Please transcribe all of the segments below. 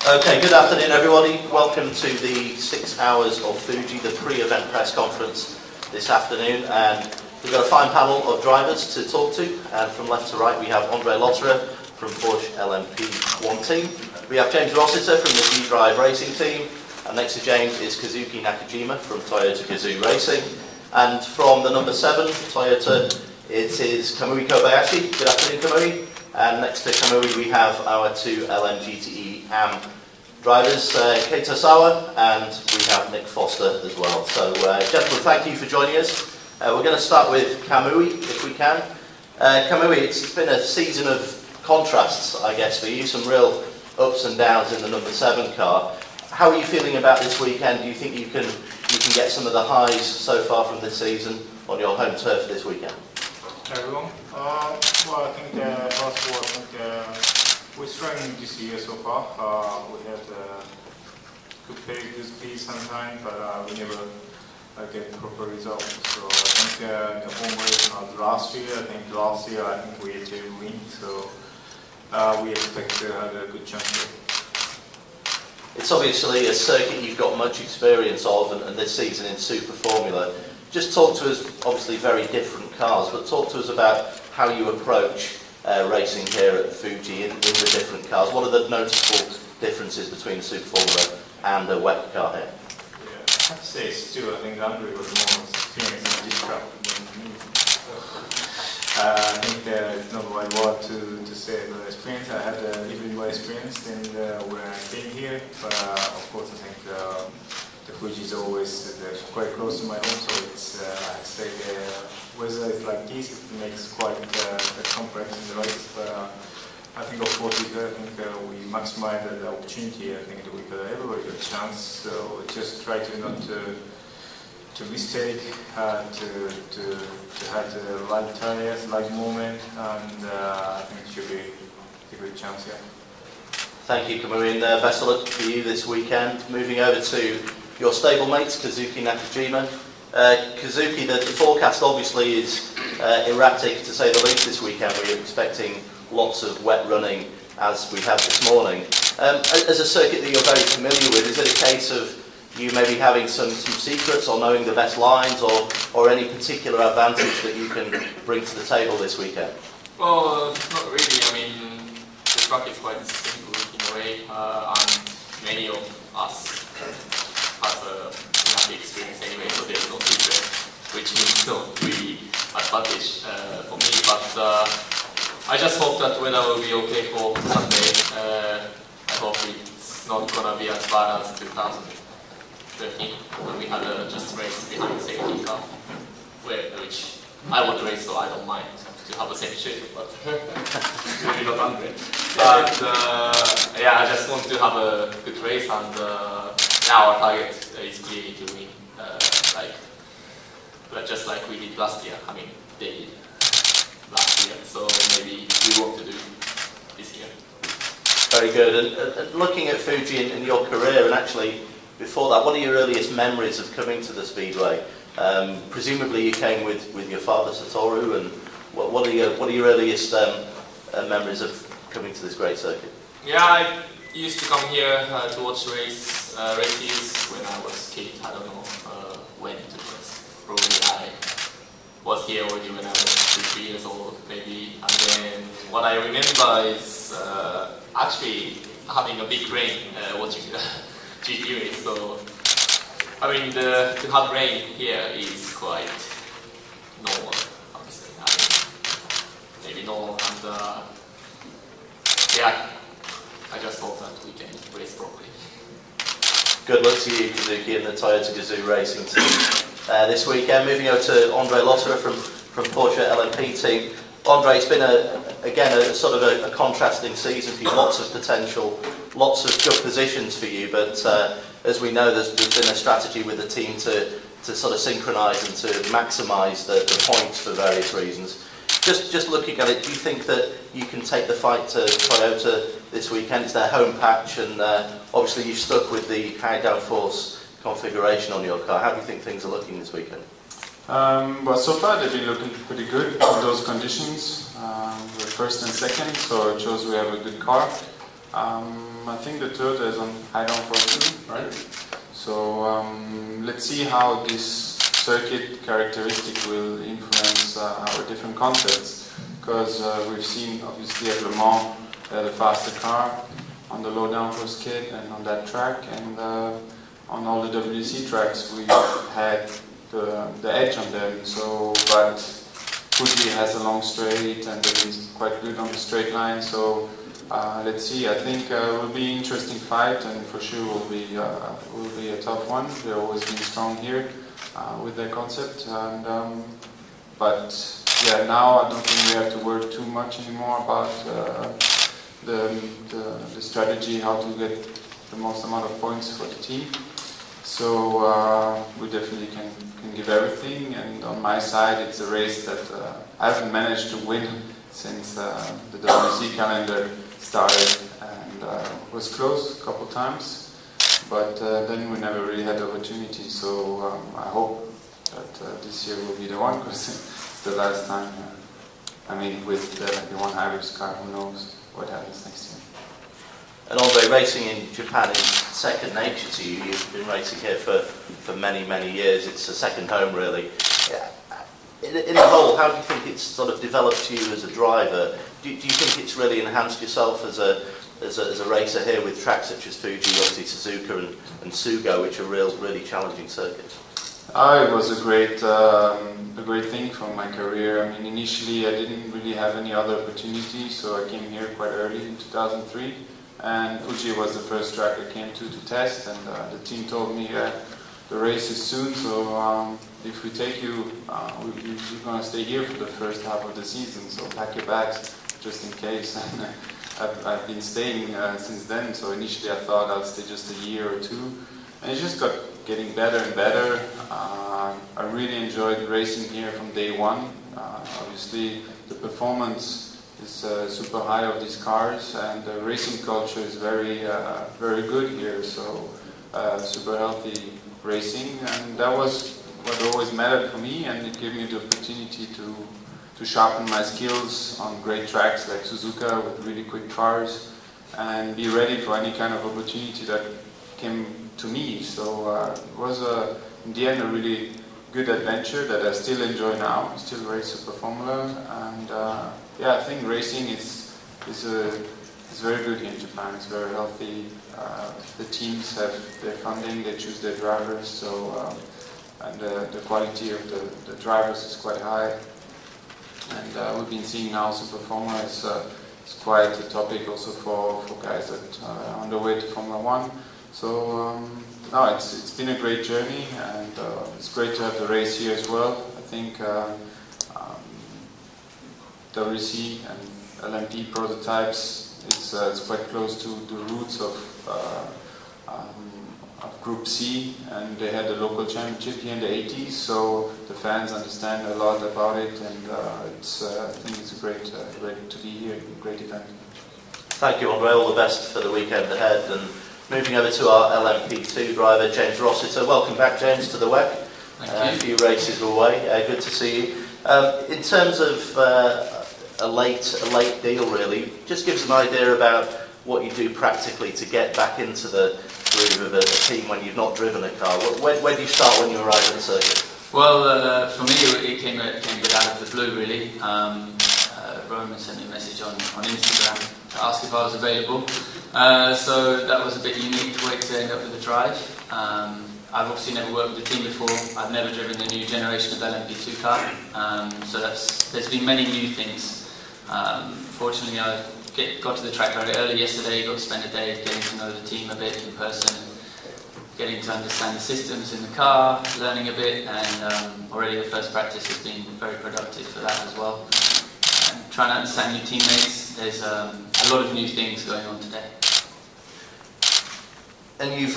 Okay, good afternoon everybody. Welcome to the 6 hours of Fuji, the pre-event press conference this afternoon. And we've got a fine panel of drivers to talk to. And from left to right we have Andre Lotterer from Porsche LMP1 team. We have James Rossiter from the G-Drive Racing team. And next to James is Kazuki Nakajima from Toyota Gazoo Racing. And from the number 7, Toyota, it is Kamui Kobayashi. Good afternoon, Kamui. And next to Kamui we have our 2 LMGTE AM drivers, Keita Sawa, and we have Nick Foster as well. So gentlemen, thank you for joining us. We're going to start with Kamui, if we can. Kamui, it's been a season of contrasts, I guess, for you. Some real ups and downs in the number 7 car. How are you feeling about this weekend? Do you think you can get some of the highs so far from this season on your home turf this weekend? Hi everyone. Well, I think first of all, we're struggling this year so far. We had good speed sometimes, but we never get proper results. So I think the home race last year, I think we had to win. So we expect to have a good chance. It's obviously a circuit you've got much experience of, and this season in Super Formula. Just talk to us, obviously very different cars, but talk to us about how you approach racing here at Fuji in the different cars. What are the noticeable differences between a Super Formula and a WEC car here? Yeah, I have to say still, I think Andre was more experienced in this car than me. I think it's not the right word to say the experience. I had a little bit more experience than when I came here, but of course I think the Fuji is always quite close to my home, so it's I'd say weather is like this, it makes quite complex in the race. But I think of course we maximize the opportunity. I think that we got everybody a chance, so we just try to not to mistake, to have the right tires, right moment, and I think it should be a good chance here. Thank you, Kamui, and best of luck for you this weekend. Moving over to your stablemates, Kazuki Nakajima. Kazuki, the forecast obviously is erratic to say the least this weekend. We're expecting lots of wet running as we have this morning. As a circuit that you're very familiar with, is it a case of you maybe having some secrets or knowing the best lines or any particular advantage that you can bring to the table this weekend? Well, not really. I mean, the track is quite simple in a way, and many of us have enough experience anyway, so there's no secret, which means no really advantage for me. But I just hope that weather will be okay for Sunday. I hope it's not gonna be as bad as 2013 when we had just race behind the safety car, which I would race, so I don't mind to have a same shape, but maybe not Andre. But yeah, I just want to have a good race, and now our target is clearly to win, just like we did last year. I mean, they did last year, so maybe we want to do this year. Very good. And looking at Fuji in your career, and actually before that, what are your earliest memories of coming to the Speedway? Presumably you came with your father Satoru, and what are your earliest memories of coming to this great circuit? Yeah, I used to come here to watch races when I was a kid. I don't know when it was. Probably I was here already when I was 2-3 years old, maybe. And then what I remember is actually having a big rain watching the GT race. So I mean, to have rain here is quite normal, obviously. I mean, maybe normal, and yeah, I just hope that we can race properly. Good luck to you, Kazuki, and the Toyota Gazoo Racing team this weekend. Moving over to Andre Lotterer from Porsche LMP team. Andre, it's been again a sort of a contrasting season for you. Lots of potential, lots of good positions for you, but as we know, there's been a strategy with the team to sort of synchronise and to maximise the points for various reasons. Just looking at it, do you think that you can take the fight to Toyota this weekend? It's their home patch, and obviously you've stuck with the high downforce configuration on your car. How do you think things are looking this weekend? Well, so far they've been looking pretty good in those conditions. We're first and second, so it shows we have a good car. I think the Toyota is on high downforce 2, right? So let's see how this circuit characteristic will influence our different concepts. Because we've seen, obviously, at Le Mans, the faster car on the low downforce kit and on that track, and on all the WEC tracks we had the edge on them. So, but Fuji has a long straight and they've been quite good on the straight line. So let's see. I think it will be an interesting fight, and for sure will be a tough one. They've always been strong here with their concept, and but yeah, now I don't think we have to worry too much anymore about the strategy, how to get the most amount of points for the team. So we definitely can give everything, and on my side it's a race that I haven't managed to win since the WEC calendar started, and was close a couple times, but then we never really had the opportunity. So I hope that this year will be the one, because it's the last time. I mean, with the one hybrid car, who knows what happens next year. And Andre, racing in Japan is second nature to you. You've been racing here for many, many years. It's a second home, really. In the whole, how do you think it's sort of developed you as a driver? Do you think it's really enhanced yourself as a racer here with tracks such as Fuji, obviously Suzuka and Sugo, which are really challenging circuits? It was a great thing for my career. I mean, initially I didn't really have any other opportunity, so I came here quite early in 2003. And Fuji was the first track I came to test, and the team told me the race is soon, so if we take you, we're going to stay here for the first half of the season, so pack your bags just in case. And I've been staying since then, so initially I thought I'll stay just a year or two, and it just got getting better and better. I really enjoyed racing here from day one. Obviously the performance is super high of these cars, and the racing culture is very good here, so super healthy racing, and that was what always mattered for me, and it gave me the opportunity to sharpen my skills on great tracks like Suzuka with really quick cars, and be ready for any kind of opportunity that came to me. So it was in the end a really good adventure that I still enjoy now. I still race Super Formula, and yeah, I think racing is very good here in Japan. It's very healthy. The teams have their funding, they choose their drivers, so and the quality of the drivers is quite high. And we've been seeing now Super Formula is quite a topic also for guys that are on the way to Formula One. So no, it's been a great journey, and it's great to have the race here as well. I think WEC and LMP prototypes, it's quite close to the roots of Group C, and they had a local championship here in the 80s, so the fans understand a lot about it, and I think it's a great to be here, a great event. Thank you, Andre. All the best for the weekend ahead. And moving over to our LMP2 driver, James Rossiter. Welcome back, James, to the WEC. A few races away. Good to see you. In terms of a late deal, really, just give us an idea about what you do practically to get back into the groove of a team when you've not driven a car. When do you start when you arrive at the circuit? Well, for me, it came a bit out of the blue, really. Roman sent me a message on Instagram to ask if I was available. So that was a bit unique way to end up with a drive. I've obviously never worked with a team before. I've never driven the new generation of LMP2 car. So there's been many new things. Fortunately, I got to the track very early yesterday, got to spend a day getting to know the team a bit in person, getting to understand the systems in the car, learning a bit, and already the first practice has been very productive for that as well. And trying to understand new teammates, there's a lot of new things going on today. And you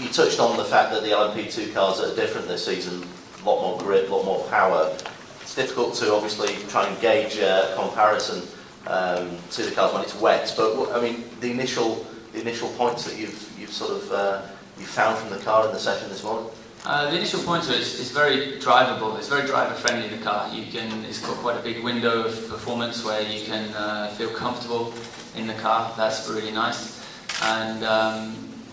touched on the fact that the LMP2 cars are different this season, a lot more grip, a lot more power. It's difficult to obviously try and gauge a comparison to the cars when it's wet, but I mean the initial points that you've sort of you found from the car in the session this morning. The initial pointer is very drivable. It's very driver friendly. The car, it's got quite a big window of performance where you can feel comfortable in the car. That's really nice, and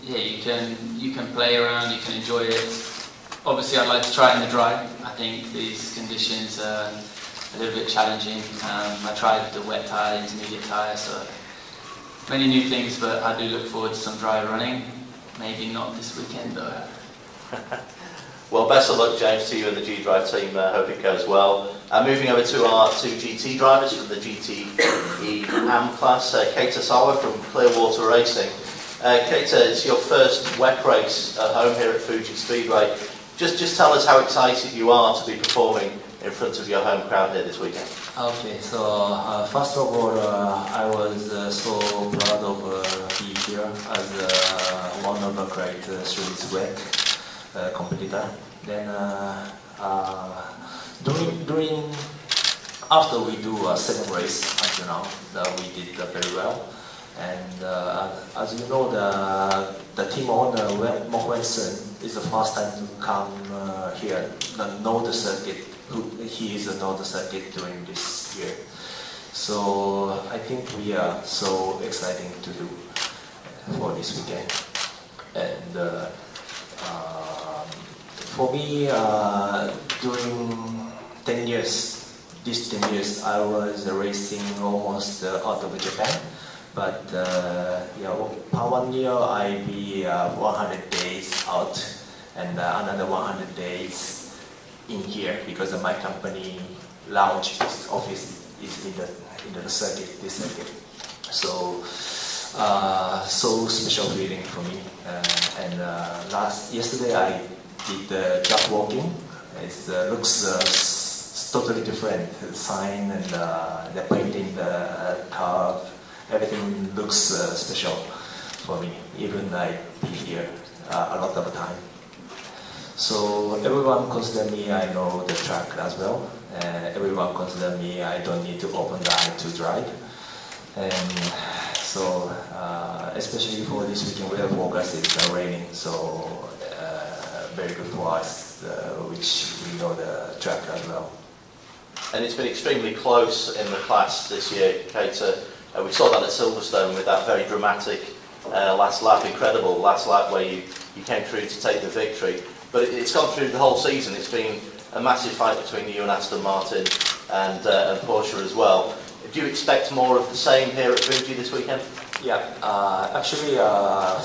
yeah, you can play around. You can enjoy it. Obviously, I'd like to try it in the drive. I think these conditions are a little bit challenging. I tried the wet tyre, intermediate tyre, so many new things. But I do look forward to some dry running. Maybe not this weekend though. Well, best of luck, James, to you and the G-Drive team. Hope it goes well. Moving over to our two GT drivers from the GTE AM class, Keita Sawa from Clearwater Racing. Keita, it's your first WEC race at home here at Fuji Speedway. Just tell us how excited you are to be performing in front of your home crowd here this weekend. Okay, so first of all, I was so proud of being here as one of the great series WEC competitor. Then after we do a second race until now, we did very well. And as you know, the team owner Mark Wenson is the first time to come here, know the circuit. He is know the circuit during this year. So I think we are so exciting to do for this weekend. And for me, during 10 years, these 10 years, I was racing almost out of Japan. But yeah, per 1 year, I be 100 days out and another 100 days in here because of my company lounge office is in the circuit, this circuit. So so special feeling for me. And yesterday I did the track walking. It looks totally different. The sign and the painting, the curve, everything looks special for me. Even I be here a lot of time. So everyone consider me, I know the track as well. Everyone consider me, I don't need to open the eye to drive. And so, especially for this weekend, we have focus is raining, so very good for us, which we know the track as well. And it's been extremely close in the class this year, Keita. We saw that at Silverstone with that very dramatic last lap, incredible last lap where you came through to take the victory. But it's gone through the whole season. It's been a massive fight between you and Aston Martin and Porsche as well. Do you expect more of the same here at Fuji this weekend? Yeah, actually,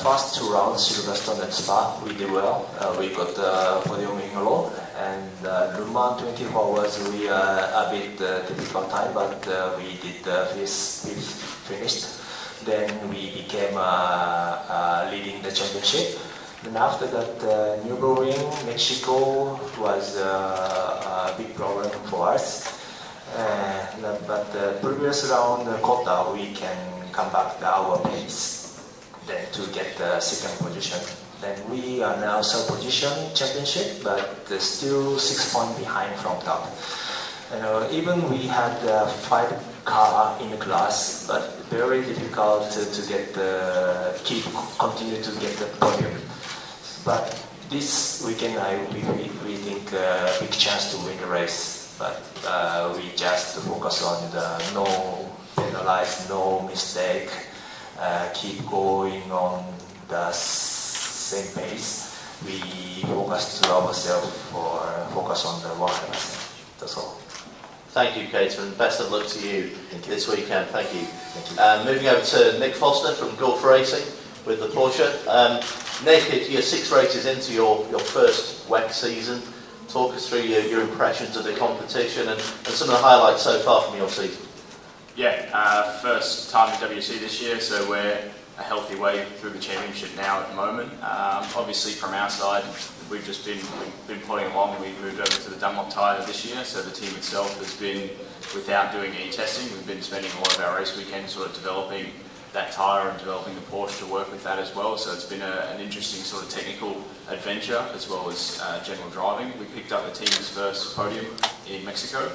first 2 rounds, Silverstone and Spa, we did well. We got the podium in a row, and Le Mans 24 was really a bit difficult time, but we did finished. Then we became leading the championship. And after that, Nürburgring, Mexico was a big problem for us. But the previous round, Kota, we can come back to our pace, then to get the second position. Then we are now third position championship, but still 6 points behind from top. Even we had 5 cars in the class, but very difficult to get continue to get the podium. But this weekend, we think big chance to win the race. But we just focus on the no penalize, no mistake, keep going on the same pace. We focus to ourselves focus on the 100%. That's all. Thank you, Keita, and best of luck to you this weekend. Thank you. Thank you. Moving over to Nick Foster from Gulf Racing with the Porsche. Nick, you're 6 races into your first WEC season. Talk us through your impressions of the competition and some of the highlights so far from your season. Yeah, first time in WEC this year, so we're a healthy way through the championship now at the moment. Obviously from our side, we've been plodding along. We've moved over to the Dunlop tyre this year, so the team itself has been, without doing any testing, we've been spending a lot of our race weekends sort of developing that tyre and developing the Porsche to work with that as well. So it's been an interesting sort of technical adventure as well as general driving. We picked up the team's first podium in Mexico.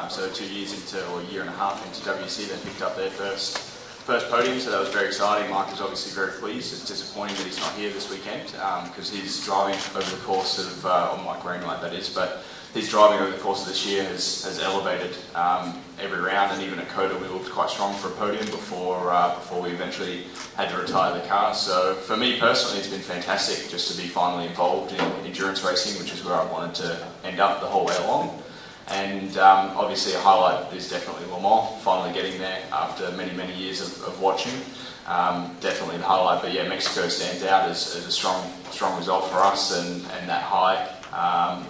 So 2 years into, or a year and a half into WEC, they picked up their first first podium, so that was very exciting. Mike was obviously very pleased. It's disappointing that he's not here this weekend because his driving over the course of, on Mike Greenlight that is, but his driving over the course of this year has elevated every round, and even at Coda we looked quite strong for a podium before we eventually had to retire the car. So for me personally, it's been fantastic just to be finally involved in endurance racing, which is where I wanted to end up the whole way along. And obviously a highlight is definitely Le Mans, finally getting there after many, many years of watching. Definitely the highlight, but yeah, Mexico stands out as a strong result for us, and that high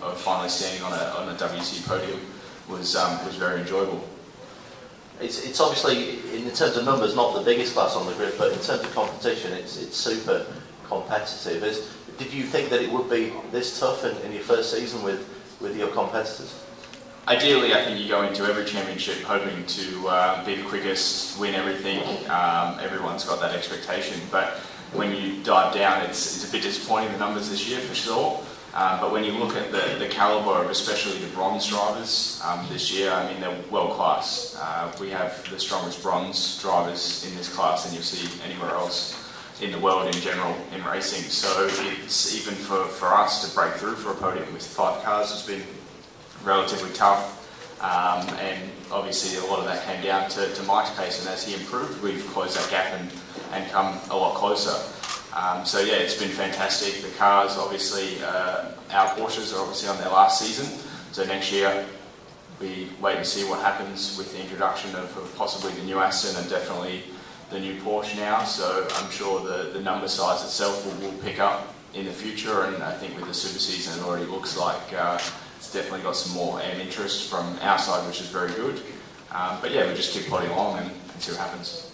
of finally standing on a WEC podium was very enjoyable. It's obviously, in terms of numbers, not the biggest class on the grid, but in terms of competition, it's super competitive. Did you think that it would be this tough in your first season with your competitors? Ideally, I think you go into every championship hoping to be the quickest, win everything. Everyone's got that expectation, but when you dive down, it's a bit disappointing, the numbers this year for sure. But when you look at the calibre of especially the bronze drivers this year, I mean, they're world class. We have the strongest bronze drivers in this class than you'll see anywhere else in the world in general in racing. So it's even for us to break through for a podium with 5 cars has been relatively tough, and obviously a lot of that came down to Mike's pace, and as he improved we've closed that gap and come a lot closer. So yeah, it's been fantastic. The cars, obviously, our Porsches are obviously on their last season, so next year we wait and see what happens with the introduction of possibly the new Aston and definitely the new Porsche now. So I'm sure the number size itself will pick up in the future, and I think with the super season it already looks like it's definitely got some more interest from our side, which is very good. But yeah, we just keep plodding along and see what happens.